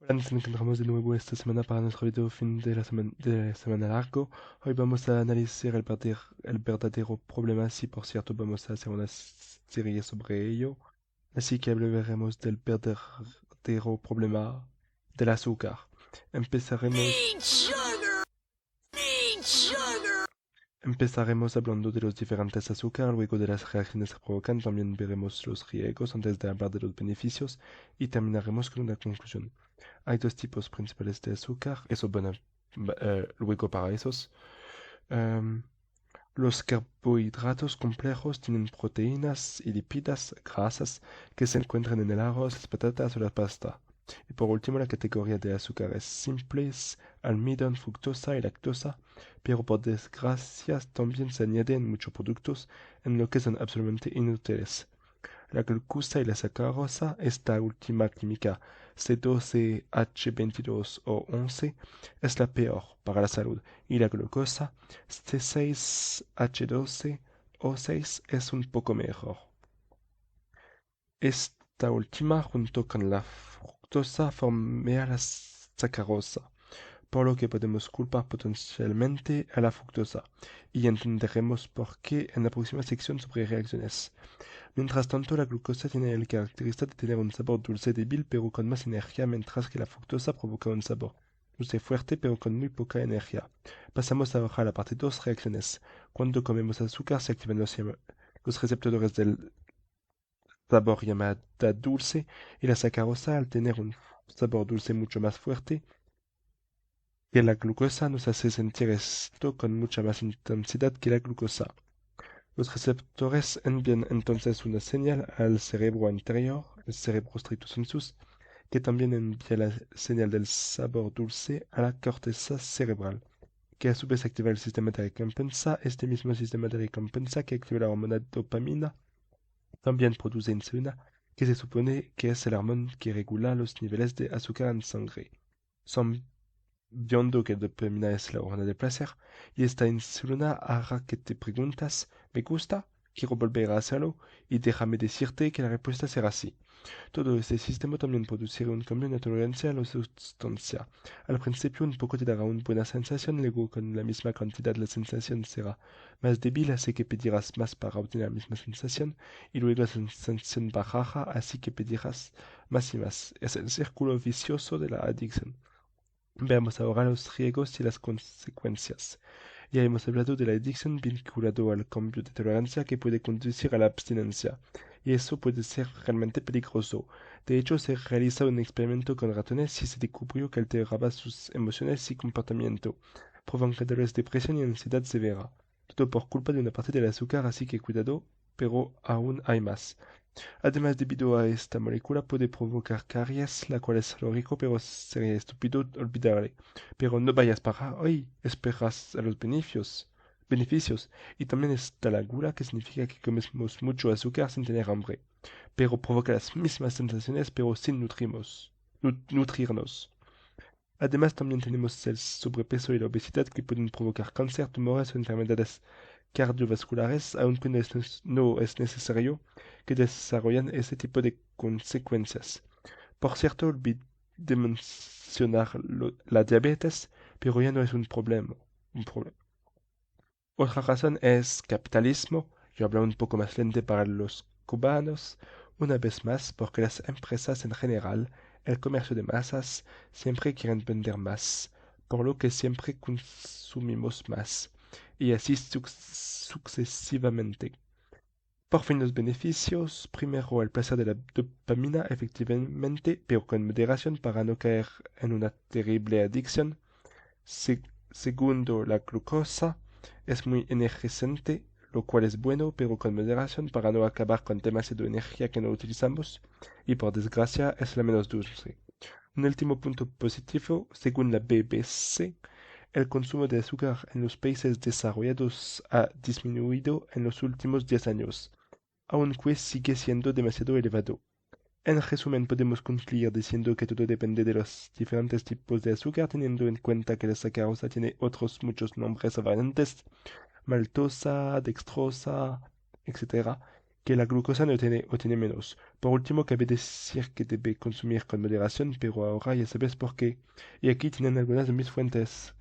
Hola, nos encontramos de nuevo esta semana para nuestro video fin de semana largo. Hoy vamos a analizar el verdadero problema, sí, por cierto, vamos a hacer una serie sobre ello. Así que hablaremos del verdadero problema del azúcar. Empezaremos, empezaremos hablando de los diferentes azúcares, luego de las reacciones que provocan, también veremos los riesgos antes de hablar de los beneficios y terminaremos con una conclusión. Hay dos tipos principales de azúcar, eso bueno, luego para esos. Em, los carbohidratos complejos tienen proteínas y lípidas, grasas, que se encuentran en el arroz, las patatas o la pasta. Y por último, la categoría de azúcares simples, almidón, fructosa y lactosa, pero por desgracia también se añaden muchos productos en lo que son absolutamente inútiles. La glucosa y la sacarosa, esta última química C12H22 o 11, es la peor para la salud, y la glucosa C6H12 o 6 es un poco mejor. Esta última, junto con la fructosa, formea la sacarosa, por lo que podemos culpar potencialmente a la fructosa, y entenderemos por qué en la próxima sección sobre reacciones. Mientras tanto, la glucosa tiene el característica de tener un sabor dulce débil pero con más energía, mientras que la fructosa provoca un sabor dulce fuerte pero con muy poca energía. Pasamos ahora a la parte 2, reacciones. Cuando comemos azúcar se activan los receptores del sabor llamada dulce y la sacarosa, al tener un sabor dulce mucho más fuerte que la glucosa, nos hace sentir esto con mucha más intensidad que la glucosa. Los receptores envían entonces una señal al cerebro anterior, el cerebro stricto sensus, que también envía la señal del sabor dulce a la corteza cerebral, que a su vez activa el sistema de recompensa. Este mismo sistema de recompensa que activa la hormona dopamina también produce insulina, que se supone que es el hormón que regula los niveles de azúcar en sangre. Son viendo que dopamina es la hormona del placer, y esta insulina hará que te preguntas, ¿me gusta? Quiero volver a hacerlo, y déjame decirte que la respuesta será sí. Todo este sistema también producirá un cambio en la tolerancia a la sustancia. Al principio un poco te dará una buena sensación, luego con la misma cantidad la sensación será más débil, así que pedirás más para obtener la misma sensación, y luego la sensación bajará, así que pedirás más y más. Es el círculo vicioso de la adicción. Veamos ahora los riesgos y las consecuencias. Ya hemos hablado de la adicción vinculado al cambio de tolerancia que puede conducir a la abstinencia, y eso puede ser realmente peligroso. De hecho, se realizó un experimento con ratones y se descubrió que alteraba sus emociones y comportamiento, provocándoles depresión y ansiedad severa. Todo por culpa de una parte del azúcar, así que cuidado, pero aún hay más. Además, debido a esta molécula puede provocar caries, la cual es lógico, pero sería estúpido olvidarle. Pero no vayas para hoy, esperas a los beneficios. Y también está la gula, que significa que comemos mucho azúcar sin tener hambre, pero provoca las mismas sensaciones, pero sin nutrirnos. Además, también tenemos el sobrepeso y la obesidad que pueden provocar cáncer, tumores o enfermedades cardiovasculares, aunque no es necesario que desarrollen ese tipo de consecuencias. Por cierto, olvidé mencionar la diabetes, pero ya no es un problema. Otra razón es capitalismo. Yo hablo un poco más lento para los cubanos, una vez más porque las empresas en general, el comercio de masas, siempre quieren vender más, por lo que siempre consumimos más, y así sucesivamente. Por fin los beneficios. Primero, el placer de la dopamina, efectivamente, pero con moderación para no caer en una terrible adicción. Se- Segundo, la glucosa es muy energizante, lo cual es bueno, pero con moderación para no acabar con demasiada energía que no utilizamos. Y por desgracia, es la menos dulce. Un último punto positivo, según la BBC, el consumo de azúcar en los países desarrollados ha disminuido en los últimos 10 años, aunque sigue siendo demasiado elevado. En resumen, podemos concluir diciendo que todo depende de los diferentes tipos de azúcar, teniendo en cuenta que la sacarosa tiene otros muchos nombres o variantes, maltosa, dextrosa, etcétera, que la glucosa no tiene menos. Por último, cabe decir que debe consumir con moderación, pero ahora ya sabes por qué. Y aquí tienen algunas de mis fuentes.